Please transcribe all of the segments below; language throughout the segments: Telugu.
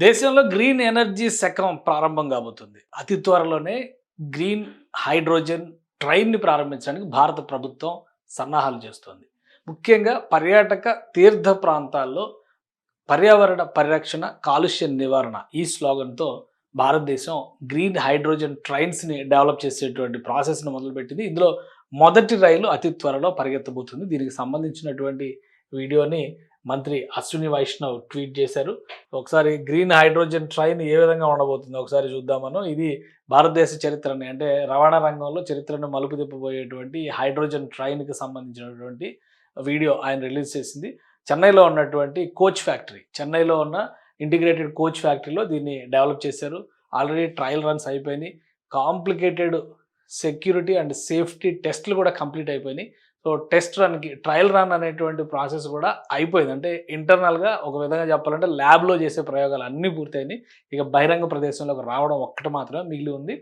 దేశంలో గ్రీన్ ఎనర్జీ శకం ప్రారంభం కాబోతుంది. అతి త్వరలోనే గ్రీన్ హైడ్రోజన్ ట్రైన్‌ని ప్రారంభించడానికి భారత ప్రభుత్వం సన్నాహాలు చేస్తోంది. ముఖ్యంగా పర్యాటక తీర్థ ప్రాంతాల్లో పర్యావరణ పరిరక్షణ, కాలుష్య నివారణ ఈ స్లోగన్‌తో భారతదేశం గ్రీన్ హైడ్రోజన్ ట్రైన్స్‌ని డెవలప్ చేసేటువంటి ప్రాసెస్‌ని మొదలుపెట్టింది. ఇందులో మొదటి రైలు అతి త్వరలో పరిగెత్తబోతుంది. దీనికి సంబంధించినటువంటి వీడియోని మంత్రి అశ్విని వైష్ణవ్ ట్వీట్ చేశారు. ఒకసారి గ్రీన్ హైడ్రోజన్ ట్రైన్ ఏ విధంగా ఉండబోతుందో ఒకసారి చూద్దామను. ఇది భారతదేశ చరిత్రని అంటే రవాణా రంగంలో చరిత్రను మలుపు తిప్పబోయేటువంటి హైడ్రోజన్ ట్రైన్‌కి సంబంధించినటువంటి వీడియో ఆయన రిలీజ్ చేసింది. చెన్నైలో ఉన్నటువంటి కోచ్ ఫ్యాక్టరీ, చెన్నైలో ఉన్న ఇంటిగ్రేటెడ్ కోచ్ ఫ్యాక్టరీలో దీన్ని డెవలప్ చేశారు. ఆల్రెడీ ట్రయల్ రన్స్ అయిపోయినాయి. కాంప్లికేటెడ్ సెక్యూరిటీ అండ్ సేఫ్టీ టెస్టులు కూడా కంప్లీట్ అయిపోయినాయి. సో టెస్ట్ రన్‌కి ట్రయల్ రన్ అనేటువంటి ప్రాసెస్ కూడా అయిపోయింది. అంటే ఇంటర్నల్‌గా ఒక విధంగా చెప్పాలంటే ల్యాబ్‌లో చేసే ప్రయోగాలు అన్నీ పూర్తయినాయి. ఇక బహిరంగ ప్రదేశంలోకి రావడం ఒక్కటి మాత్రమే మిగిలి ఉంది.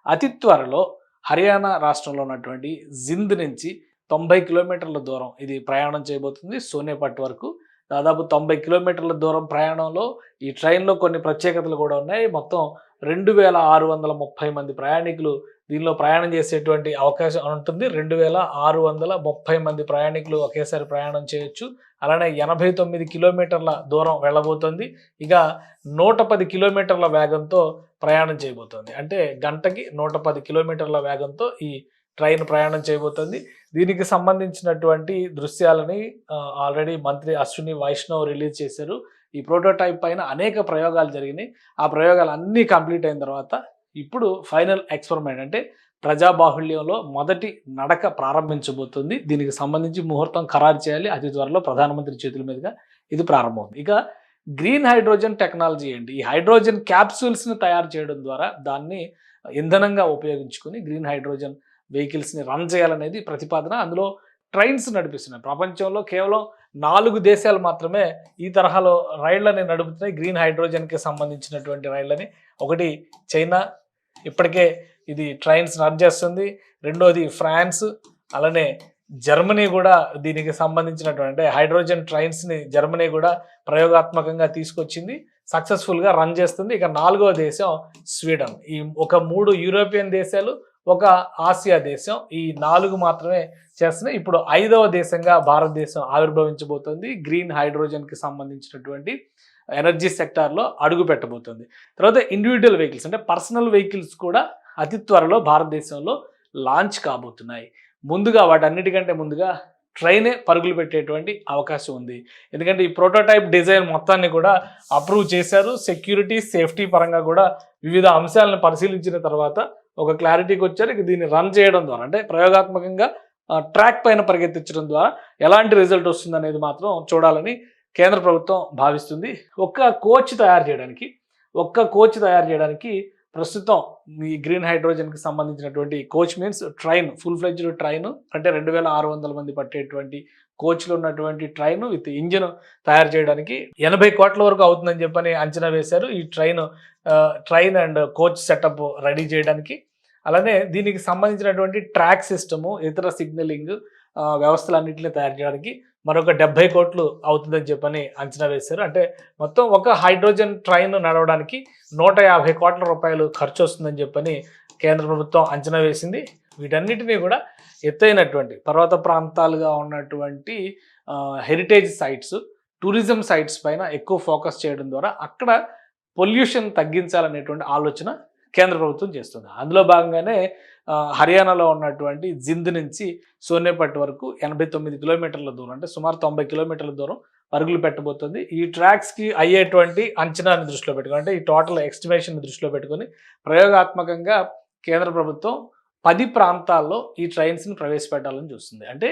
అతి త్వరలో హర్యానా రాష్ట్రంలో ఉన్నటువంటి జింద్ నుంచి 90 కిలోమీటర్ల దూరం ఇది ప్రయాణం చేయబోతుంది సోనేపట్ వరకు. దాదాపు 90 కిలోమీటర్ల దూరం ప్రయాణంలో ఈ ట్రైన్‌లో కొన్ని ప్రత్యేకతలు కూడా ఉన్నాయి. మొత్తం 2630 మంది ప్రయాణికులు దీనిలో ప్రయాణం చేసేటువంటి అవకాశం ఉంటుంది. 2630 మంది ప్రయాణికులు ఒకేసారి ప్రయాణం చేయొచ్చు. అలానే 89 కిలోమీటర్ల దూరం వెళ్ళబోతుంది. ఇక 110 కిలోమీటర్ల వేగంతో ప్రయాణం చేయబోతోంది. అంటే గంటకి 110 కిలోమీటర్ల వేగంతో ఈ ట్రైన్ ప్రయాణం చేయబోతోంది. దీనికి సంబంధించినటువంటి దృశ్యాలని ఆల్రెడీ మంత్రి అశ్విని వైష్ణవ్ రిలీజ్ చేశారు. ఈ ప్రోటోటైప్ పైన అనేక ప్రయోగాలు జరిగినాయి. ఆ ప్రయోగాలు అన్నీ కంప్లీట్ అయిన తర్వాత ఇప్పుడు ఫైనల్ ఎక్స్పెరిమెంట్ అంటే ప్రజాబాహుళ్యంలో మొదటి నడక ప్రారంభించబోతుంది. దీనికి సంబంధించి ముహూర్తం ఖరారు చేయాలి. అతి త్వరలో ప్రధానమంత్రి చేతుల మీదుగా ఇది ప్రారంభమవుతుంది. ఇక గ్రీన్ హైడ్రోజన్ టెక్నాలజీ ఏంటి? ఈ హైడ్రోజన్ క్యాప్సూల్స్ని తయారు చేయడం ద్వారా దాన్ని ఇంధనంగా ఉపయోగించుకొని గ్రీన్ హైడ్రోజన్ వెహికల్స్ని రన్ చేయాలనేది ప్రతిపాదన. అందులో ట్రైన్స్ నడిపిస్తున్నాయి. ప్రపంచంలో కేవలం 4 దేశాలు మాత్రమే ఈ తరహాలో రైళ్లని నడుపుతున్నాయి. గ్రీన్ హైడ్రోజన్కి సంబంధించినటువంటి రైళ్లని. ఒకటి చైనా, ఇప్పటికే ఇది ట్రైన్స్ రన్ చేస్తుంది. రెండోది ఫ్రాన్స్, అలానే జర్మనీ కూడా దీనికి సంబంధించినటువంటి హైడ్రోజన్ ట్రైన్స్ని జర్మనీ కూడా ప్రయోగాత్మకంగా తీసుకొచ్చింది. సక్సెస్ఫుల్గా రన్ చేస్తుంది. ఇక 4వ దేశం స్వీడన్. ఈ ఒక 3 యూరోపియన్ దేశాలు, ఒక ఆసియా దేశం, ఈ 4 మాత్రమే చేస్తున్నాయి. ఇప్పుడు 5వ దేశంగా భారతదేశం ఆవిర్భవించబోతోంది. గ్రీన్ హైడ్రోజన్కి సంబంధించినటువంటి ఎనర్జీ సెక్టార్లో అడుగు పెట్టబోతుంది. తర్వాత ఇండివిజువల్ వెహికల్స్ అంటే పర్సనల్ వెహికల్స్ కూడా అతి త్వరలో భారతదేశంలో లాంచ్ కాబోతున్నాయి. ముందుగా వాటన్నిటికంటే ముందుగా ట్రైనే పరుగులు పెట్టేటువంటి అవకాశం ఉంది. ఎందుకంటే ఈ ప్రోటోటైప్ డిజైన్ మొత్తాన్ని కూడా అప్రూవ్ చేశారు. సెక్యూరిటీ, సేఫ్టీ పరంగా కూడా వివిధ అంశాలను పరిశీలించిన తర్వాత ఒక క్లారిటీకి వచ్చారు. ఇక దీన్ని రన్ చేయడం ద్వారా అంటే ప్రయోగాత్మకంగా ట్రాక్ పైన పరిగెత్తించడం ద్వారా ఎలాంటి రిజల్ట్ వస్తుంది అనేది మాత్రం చూడాలని కేంద్ర ప్రభుత్వం భావిస్తుంది. ఒక్క కోచ్ తయారు చేయడానికి ప్రస్తుతం ఈ గ్రీన్ హైడ్రోజన్కి సంబంధించినటువంటి coach means train, full fledged train అంటే 2600 మంది పట్టేటువంటి కోచ్లు ఉన్నటువంటి ట్రైన్ విత్ ఇంజిన్ తయారు చేయడానికి 80 కోట్ల వరకు అవుతుందని చెప్పని అంచనా వేశారు. ఈ train and coach setup ready చేయడానికి. అలానే దీనికి సంబంధించినటువంటి ట్రాక్ సిస్టము, ఇతర సిగ్నలింగ్ వ్యవస్థలన్నింటినీ తయారు చేయడానికి మరొక 70 కోట్లు అవుతుందని చెప్పని అంచనా వేశారు. అంటే మొత్తం ఒక హైడ్రోజన్ ట్రైన్ నడవడానికి 150 కోట్ల రూపాయలు ఖర్చు వస్తుందని చెప్పని కేంద్ర ప్రభుత్వం అంచనా వేసింది. వీటన్నిటినీ కూడా ఎత్తైనటువంటి పర్వత ప్రాంతాలుగా ఉన్నటువంటి హెరిటేజ్ సైట్స్, టూరిజం సైట్స్ పైన ఎక్కువ ఫోకస్ చేయడం ద్వారా అక్కడ పొల్యూషన్ తగ్గించాలనేటువంటి ఆలోచన కేంద్ర ప్రభుత్వం చేస్తుంది. అందులో భాగంగానే హర్యానాలో ఉన్నటువంటి జింద్ నుంచి సోనేపట్ వరకు 89 కిలోమీటర్ల దూరం అంటే సుమారు 90 కిలోమీటర్ల దూరం పరుగులు పెట్టబోతుంది. ఈ ట్రాక్స్కి అయ్యేటువంటి అంచనాన్ని దృష్టిలో పెట్టుకొని అంటే ఈ టోటల్ ఎస్టిమేషన్ దృష్టిలో పెట్టుకొని ప్రయోగాత్మకంగా కేంద్ర ప్రభుత్వం 10 ప్రాంతాల్లో ఈ ట్రైన్స్ని ప్రవేశపెట్టాలని చూస్తుంది. అంటే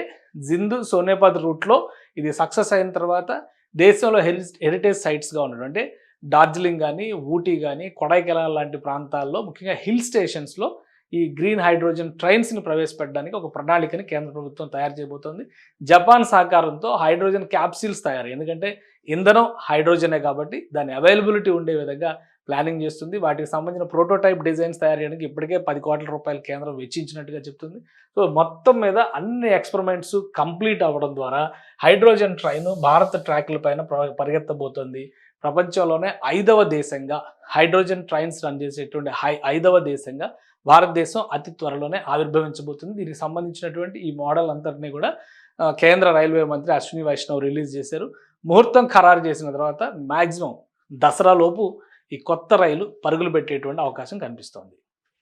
జింద్ సోనేపట్ రూట్లో ఇది సక్సెస్ అయిన తర్వాత దేశంలో హెరిటేజ్ సైట్స్గా ఉండడం అంటే డార్జిలింగ్ కానీ, ఊటీ కానీ, కొడైకెనాల్ లాంటి ప్రాంతాల్లో ముఖ్యంగా హిల్ స్టేషన్స్లో ఈ గ్రీన్ హైడ్రోజన్ ట్రైన్స్ని ప్రవేశపెట్టడానికి ఒక ప్రణాళికని కేంద్ర ప్రభుత్వం తయారు చేయబోతోంది. జపాన్ సహకారంతో హైడ్రోజన్ క్యాప్సూల్స్ తయారు, ఎందుకంటే ఇంధనం హైడ్రోజనే కాబట్టి దాని అవైలబిలిటీ ఉండే విధంగా ప్లానింగ్ చేస్తుంది. వాటికి సంబంధించిన ప్రోటోటైప్ డిజైన్స్ తయారు చేయడానికి ఇప్పటికే 10 కోట్ల రూపాయలు కేంద్రం వెచ్చించినట్టుగా చెప్తుంది. సో మొత్తం మీద అన్ని ఎక్స్పెరిమెంట్స్ కంప్లీట్ అవ్వడం ద్వారా హైడ్రోజన్ ట్రైన్ భారత ట్రాక్ల పైన పరిగెత్తబోతోంది. ప్రపంచంలోనే 5వ దేశంగా హైడ్రోజన్ ట్రైన్స్ రన్ చేసేటువంటి 5వ దేశంగా భారతదేశం అతి త్వరలోనే ఆవిర్భవించబోతుంది. దీనికి సంబంధించినటువంటి ఈ మోడల్ అంతటిని కూడా కేంద్ర రైల్వే మంత్రి అశ్విని వైష్ణవ్ రిలీజ్ చేశారు. ముహూర్తం ఖరారు చేసిన తర్వాత మ్యాక్సిమం దసరా లోపు ఈ కొత్త రైలు పరుగులు పెట్టేటువంటి అవకాశం కనిపిస్తోంది.